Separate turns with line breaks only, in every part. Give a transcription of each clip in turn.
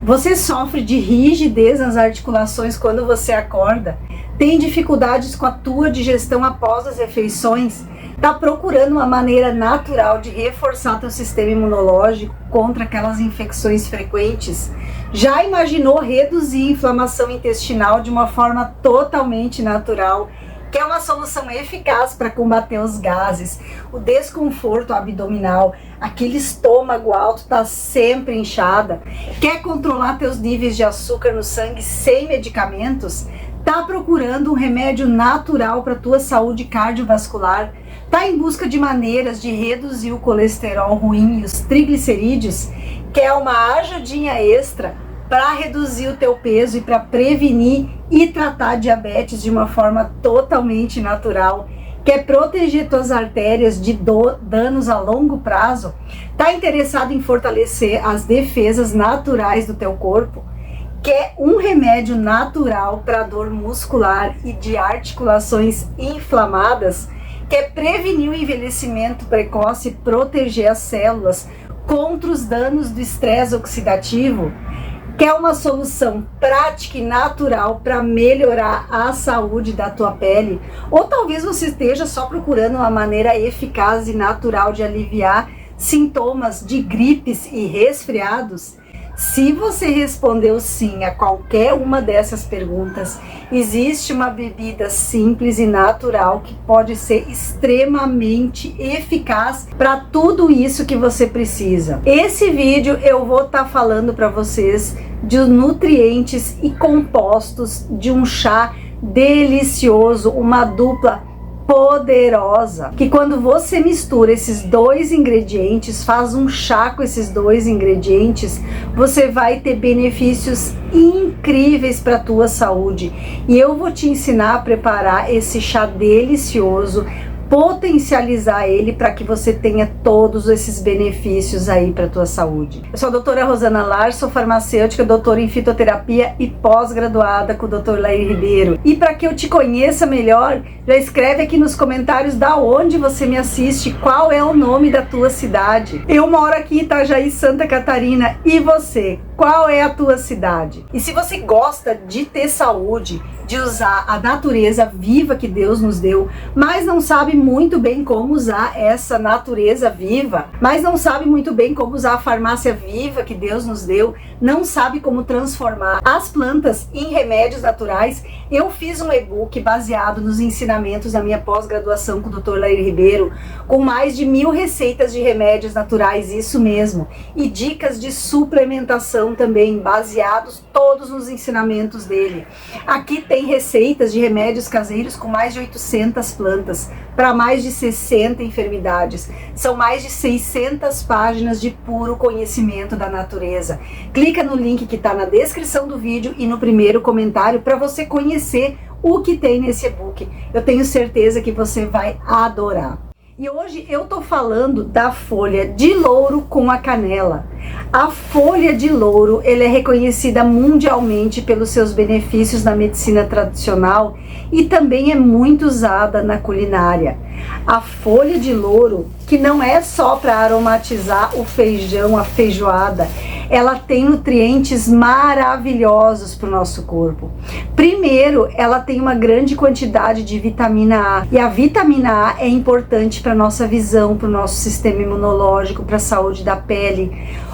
Você sofre de rigidez nas articulações quando você acorda? Tem dificuldades com a tua digestão após as refeições? Está procurando uma maneira natural de reforçar teu sistema imunológico contra aquelas infecções frequentes? Já imaginou reduzir a inflamação intestinal de uma forma totalmente natural? Quer uma solução eficaz para combater os gases, o desconforto abdominal, aquele estômago alto está sempre inchada? Quer controlar teus níveis de açúcar no sangue sem medicamentos? Tá procurando um remédio natural para tua saúde cardiovascular? Tá em busca de maneiras de reduzir o colesterol ruim e os triglicerídeos? Quer uma ajudinha extra para reduzir o teu peso e para prevenir e tratar diabetes de uma forma totalmente natural? Quer proteger tuas artérias de danos a longo prazo? Tá interessado em fortalecer as defesas naturais do teu corpo? Quer um remédio natural para dor muscular e de articulações inflamadas? Quer prevenir o envelhecimento precoce e proteger as células contra os danos do estresse oxidativo? Quer uma solução prática e natural para melhorar a saúde da tua pele? Ou talvez você esteja só procurando uma maneira eficaz e natural de aliviar sintomas de gripes e resfriados? Se você respondeu sim a qualquer uma dessas perguntas, existe uma bebida simples e natural que pode ser extremamente eficaz para tudo isso que você precisa. Esse vídeo eu vou estar falando para vocês de nutrientes e compostos de um chá delicioso, uma dupla poderosa, que quando você mistura esses dois ingredientes, faz um chá com esses dois ingredientes, você vai ter benefícios incríveis para a tua saúde. E eu vou te ensinar a preparar esse chá delicioso, potencializar ele para que você tenha todos esses benefícios aí para a tua saúde. Eu sou a doutora Rosana Lar, sou farmacêutica, doutora em fitoterapia e pós-graduada com o Dr. Lair Ribeiro. E para que eu te conheça melhor, já escreve aqui nos comentários da onde você me assiste, qual é o nome da tua cidade. Eu moro aqui em Itajaí, Santa Catarina, e você? Qual é a tua cidade? E se você gosta de ter saúde, de usar a natureza viva que Deus nos deu, mas não sabe muito bem como usar essa natureza viva, mas não sabe muito bem como usar a farmácia viva que Deus nos deu, não sabe como transformar as plantas em remédios naturais, eu fiz um e-book baseado nos ensinamentos da minha pós-graduação com o Dr. Lair Ribeiro, com mais de 1000 receitas de remédios naturais, isso mesmo, e dicas de suplementação também, baseados todos nos ensinamentos dele. Aqui tem receitas de remédios caseiros com mais de 800 plantas, para mais de 60 enfermidades. São mais de 600 páginas de puro conhecimento da natureza. Clica no link que está na descrição do vídeo e no primeiro comentário para você conhecer o que tem nesse e-book. Eu tenho certeza que você vai adorar. E hoje eu tô falando da folha de louro com a canela. A folha de louro, ela é reconhecida mundialmente pelos seus benefícios na medicina tradicional e também é muito usada na culinária. A folha de louro, que não é só para aromatizar o feijão, a feijoada, ela tem nutrientes maravilhosos para o nosso corpo. Primeiro, ela tem uma grande quantidade de vitamina A, e a vitamina A é importante para a nossa visão, para o nosso sistema imunológico, para a saúde da pele.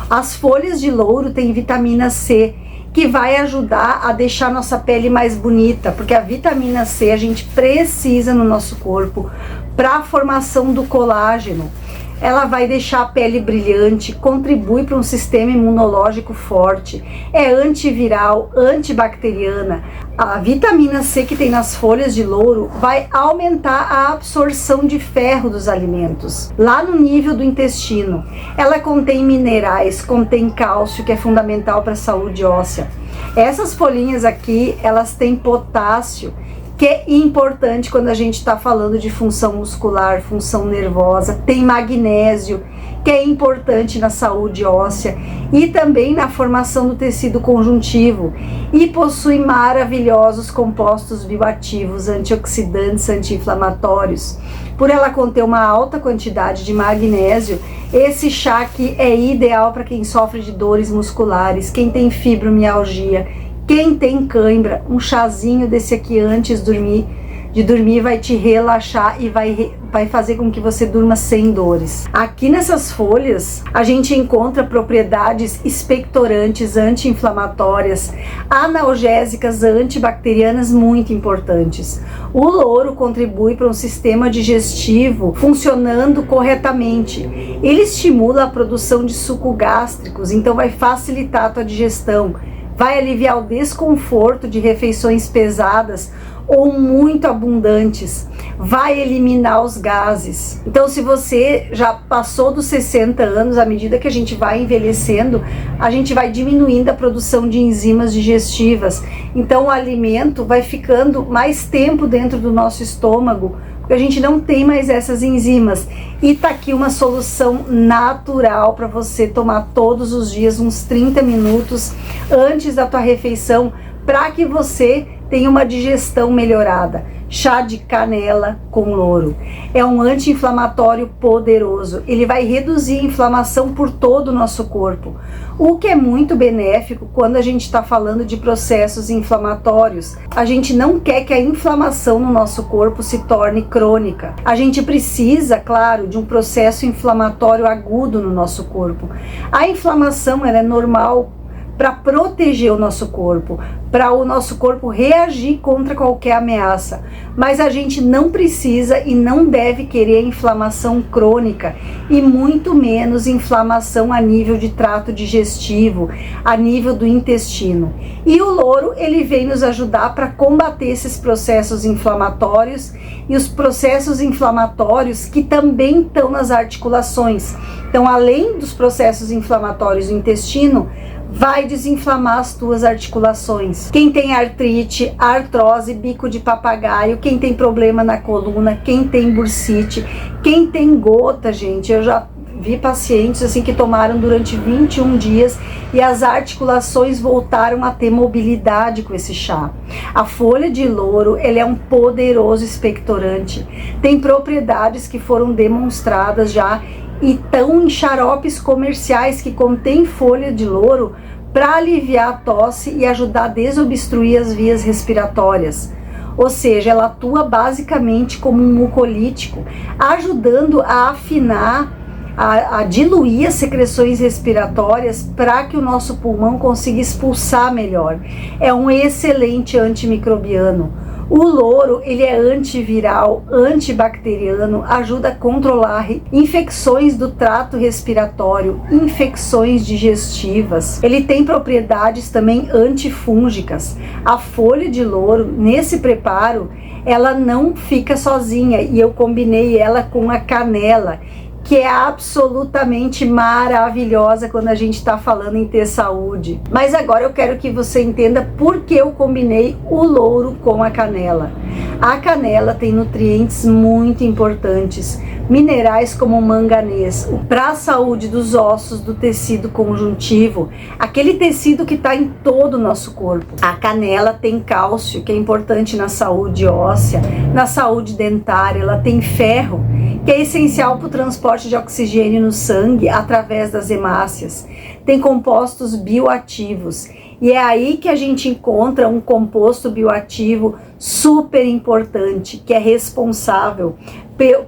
As folhas de louro têm vitamina C, que vai ajudar a deixar nossa pele mais bonita, porque a vitamina C a gente precisa no nosso corpo para a formação do colágeno. Ela vai deixar a pele brilhante, contribui para um sistema imunológico forte, é antiviral, antibacteriana. A vitamina C que tem nas folhas de louro vai aumentar a absorção de ferro dos alimentos, lá no nível do intestino. Ela contém minerais, contém cálcio, que é fundamental para a saúde óssea. Essas folhinhas aqui, elas têm potássio, que é importante quando a gente está falando de função muscular, função nervosa. Tem magnésio, que é importante na saúde óssea e também na formação do tecido conjuntivo, e possui maravilhosos compostos bioativos, antioxidantes, anti-inflamatórios. Por ela conter uma alta quantidade de magnésio, esse chá aqui é ideal para quem sofre de dores musculares, quem tem fibromialgia, quem tem cãibra. Um chazinho desse aqui antes de dormir vai te relaxar e vai fazer com que você durma sem dores. Aqui nessas folhas a gente encontra propriedades expectorantes, anti-inflamatórias, analgésicas, antibacterianas muito importantes. O louro contribui para um sistema digestivo funcionando corretamente. Ele estimula a produção de suco gástricos, então vai facilitar a tua digestão, vai aliviar o desconforto de refeições pesadas ou muito abundantes, vai eliminar os gases. Então, se você já passou dos 60 anos, à medida que a gente vai envelhecendo, a gente vai diminuindo a produção de enzimas digestivas. Então, o alimento vai ficando mais tempo dentro do nosso estômago, porque a gente não tem mais essas enzimas. E tá aqui uma solução natural para você tomar todos os dias, uns 30 minutos antes da tua refeição, para que você tenha uma digestão melhorada. Chá de canela com louro é um anti-inflamatório poderoso. Ele vai reduzir a inflamação por todo o nosso corpo, o que é muito benéfico quando a gente está falando de processos inflamatórios. A gente não quer que a inflamação no nosso corpo se torne crônica. A gente precisa, claro, de um processo inflamatório agudo no nosso corpo. A inflamação, ela é normal para proteger o nosso corpo, para o nosso corpo reagir contra qualquer ameaça. Mas a gente não precisa e não deve querer inflamação crônica, e muito menos inflamação a nível de trato digestivo, a nível do intestino. E o louro, ele vem nos ajudar para combater esses processos inflamatórios, e os processos inflamatórios que também estão nas articulações. Então, além dos processos inflamatórios do intestino, vai desinflamar as tuas articulações. Quem tem artrite, artrose, bico de papagaio, quem tem problema na coluna, quem tem bursite, quem tem gota, gente, eu já vi pacientes assim que tomaram durante 21 dias e as articulações voltaram a ter mobilidade com esse chá. A folha de louro, ele é um poderoso expectorante, tem propriedades que foram demonstradas já e estão em xaropes comerciais que contêm folha de louro para aliviar a tosse e ajudar a desobstruir as vias respiratórias. Ou seja, ela atua basicamente como um mucolítico, ajudando a afinar, a diluir as secreções respiratórias para que o nosso pulmão consiga expulsar melhor. É um excelente antimicrobiano. O louro, ele é antiviral, antibacteriano, ajuda a controlar infecções do trato respiratório, infecções digestivas. Ele tem propriedades também antifúngicas. A folha de louro, nesse preparo, ela não fica sozinha, e eu combinei ela com a canela, que é absolutamente maravilhosa quando a gente está falando em ter saúde. Mas agora eu quero que você entenda por que eu combinei o louro com a canela. A canela tem nutrientes muito importantes, minerais como manganês, para a saúde dos ossos, do tecido conjuntivo, aquele tecido que está em todo o nosso corpo. A canela tem cálcio, que é importante na saúde óssea, na saúde dentária. Ela tem ferro, que é essencial para o transporte de oxigênio no sangue através das hemácias. Tem compostos bioativos, e é aí que a gente encontra um composto bioativo super importante, que é responsável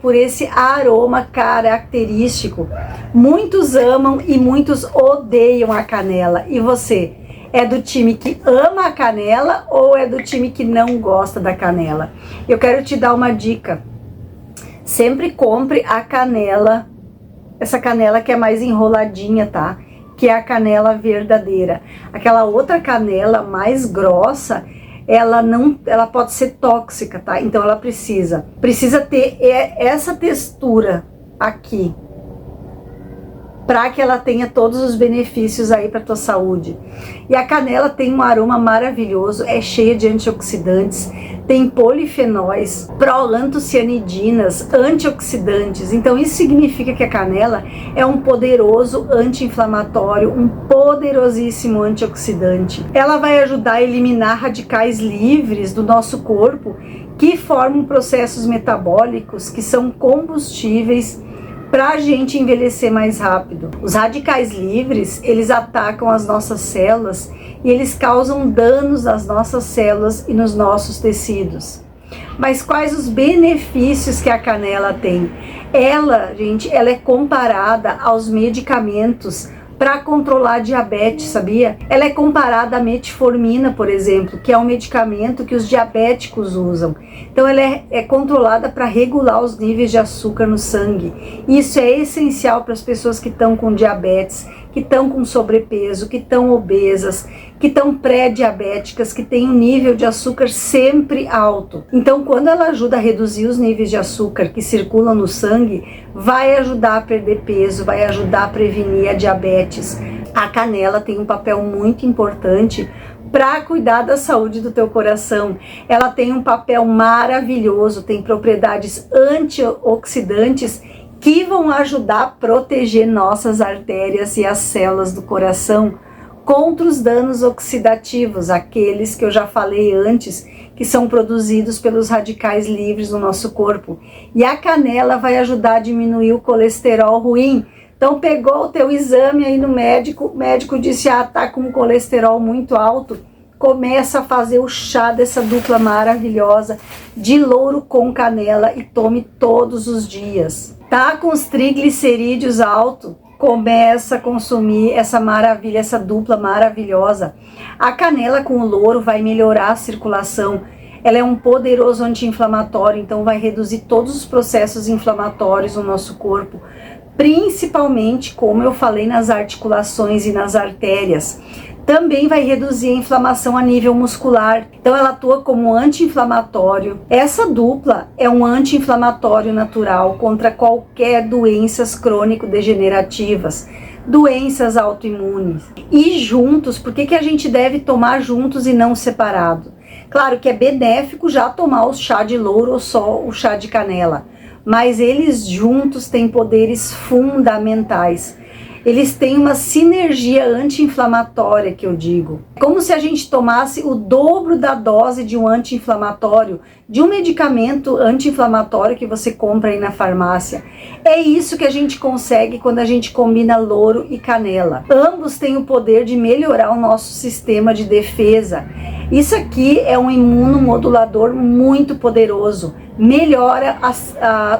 por esse aroma característico. Muitos amam e muitos odeiam a canela. E você, é do time que ama a canela ou é do time que não gosta da canela? Eu quero te dar uma dica. Sempre compre a canela, essa canela que é mais enroladinha, tá? Que é a canela verdadeira. Aquela outra canela mais grossa, ela pode ser tóxica, tá? Então ela precisa ter essa textura aqui. para que ela tenha todos os benefícios aí para tua saúde. E a canela tem um aroma maravilhoso, é cheia de antioxidantes, tem polifenóis, prolantocianidinas, antioxidantes. Então isso significa que a canela é um poderoso anti-inflamatório, um poderosíssimo antioxidante. Ela vai ajudar a eliminar radicais livres do nosso corpo que formam processos metabólicos que são combustíveis para a gente envelhecer mais rápido. Os radicais livres, eles atacam as nossas células e eles causam danos às nossas células e nos nossos tecidos. Mas quais os benefícios que a canela tem? Ela, gente, ela é comparada aos medicamentos para controlar a diabetes, sabia? Ela é comparada à metformina, por exemplo, que é um medicamento que os diabéticos usam. Então ela é controlada para regular os níveis de açúcar no sangue. Isso é essencial para as pessoas que estão com diabetes, que estão com sobrepeso, que estão obesas, que estão pré-diabéticas, que têm um nível de açúcar sempre alto. Então, quando ela ajuda a reduzir os níveis de açúcar que circulam no sangue, vai ajudar a perder peso, vai ajudar a prevenir a diabetes. A canela tem um papel muito importante para cuidar da saúde do teu coração. Ela tem um papel maravilhoso, tem propriedades antioxidantes que vão ajudar a proteger nossas artérias e as células do coração contra os danos oxidativos, aqueles que eu já falei antes, que são produzidos pelos radicais livres no nosso corpo. E a canela vai ajudar a diminuir o colesterol ruim. Então pegou o teu exame aí no médico, o médico disse, tá com colesterol muito alto, começa a fazer o chá dessa dupla maravilhosa de louro com canela e tome todos os dias. Tá com os triglicerídeos altos, começa a consumir essa maravilha, essa dupla maravilhosa. A canela com o louro vai melhorar a circulação. Ela é um poderoso anti-inflamatório, então vai reduzir todos os processos inflamatórios no nosso corpo, principalmente, como eu falei, nas articulações e nas artérias. Também vai reduzir a inflamação a nível muscular. Então ela atua como anti-inflamatório. Essa dupla é um anti-inflamatório natural contra qualquer doenças crônico-degenerativas, doenças autoimunes. E juntos, por que a gente deve tomar juntos e não separado? Claro que é benéfico já tomar o chá de louro ou só o chá de canela, mas eles juntos têm poderes fundamentais. Eles têm uma sinergia anti-inflamatória, que eu digo. Como se a gente tomasse o dobro da dose de um anti-inflamatório, de um medicamento anti-inflamatório que você compra aí na farmácia. É isso que a gente consegue quando a gente combina louro e canela. Ambos têm o poder de melhorar o nosso sistema de defesa. Isso aqui é um imunomodulador muito poderoso. Melhora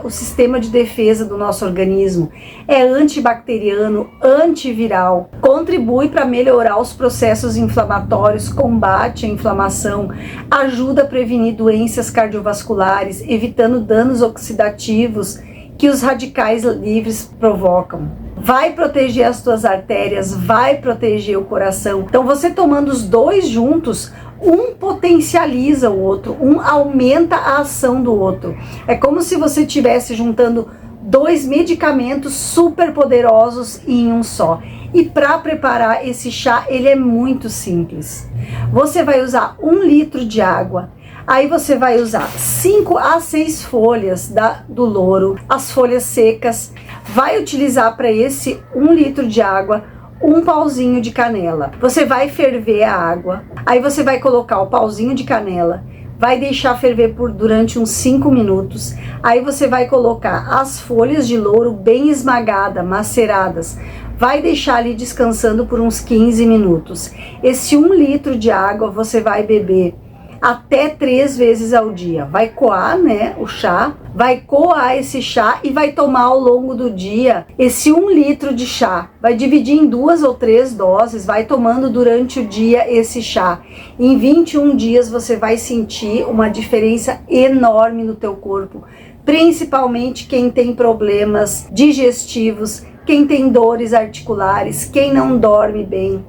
o sistema de defesa do nosso organismo, é antibacteriano, antiviral, contribui para melhorar os processos inflamatórios, combate a inflamação, ajuda a prevenir doenças cardiovasculares, evitando danos oxidativos que os radicais livres provocam. Vai proteger as tuas artérias, vai proteger o coração. Então você tomando os dois juntos, um potencializa o outro, um aumenta a ação do outro. É como se você estivesse juntando dois medicamentos super poderosos em um só. E para preparar esse chá, ele é muito simples. Você vai usar 1 litro de água. Aí você vai usar 5 a 6 folhas do louro, as folhas secas. Vai utilizar para esse 1 litro de água um pauzinho de canela. Você vai ferver a água, aí você vai colocar o pauzinho de canela, vai deixar ferver durante uns 5 minutos, aí você vai colocar as folhas de louro bem esmagadas, maceradas, vai deixar ali descansando por uns 15 minutos. Esse 1 litro de água você vai beber até 3 vezes ao dia. Vai coar, né, o chá, vai coar esse chá e vai tomar ao longo do dia esse 1 litro de chá. Vai dividir em 2 ou 3 doses, vai tomando durante o dia esse chá. Em 21 dias você vai sentir uma diferença enorme no teu corpo, principalmente quem tem problemas digestivos, quem tem dores articulares, quem não dorme bem.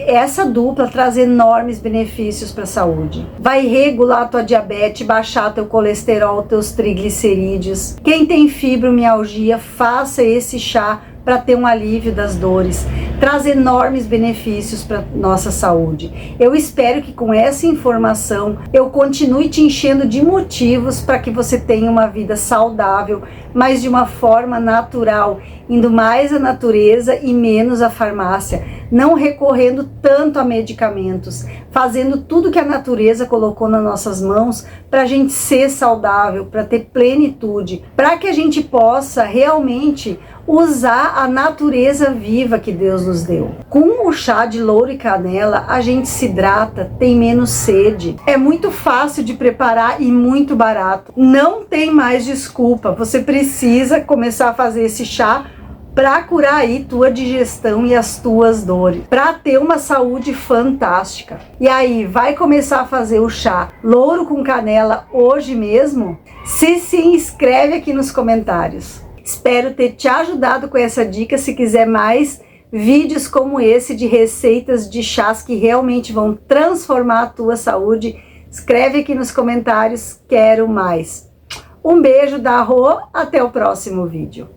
Essa dupla traz enormes benefícios para a saúde. Vai regular a tua diabetes, baixar teu colesterol, teus triglicerídeos. Quem tem fibromialgia, faça esse chá para ter um alívio das dores, traz enormes benefícios para nossa saúde. Eu espero que com essa informação eu continue te enchendo de motivos para que você tenha uma vida saudável, mas de uma forma natural, indo mais à natureza e menos à farmácia, não recorrendo tanto a medicamentos, fazendo tudo que a natureza colocou nas nossas mãos para a gente ser saudável, para ter plenitude, para que a gente possa realmente usar a natureza viva que Deus nos deu. Com o chá de louro e canela, a gente se hidrata, tem menos sede. É muito fácil de preparar e muito barato. Não tem mais desculpa. Você precisa começar a fazer esse chá para curar aí tua digestão e as tuas dores, para ter uma saúde fantástica. E aí, vai começar a fazer o chá louro com canela hoje mesmo? Se inscreve aqui nos comentários. Espero ter te ajudado com essa dica. Se quiser mais vídeos como esse de receitas de chás que realmente vão transformar a tua saúde, escreve aqui nos comentários, quero mais. Um beijo da Rô, até o próximo vídeo.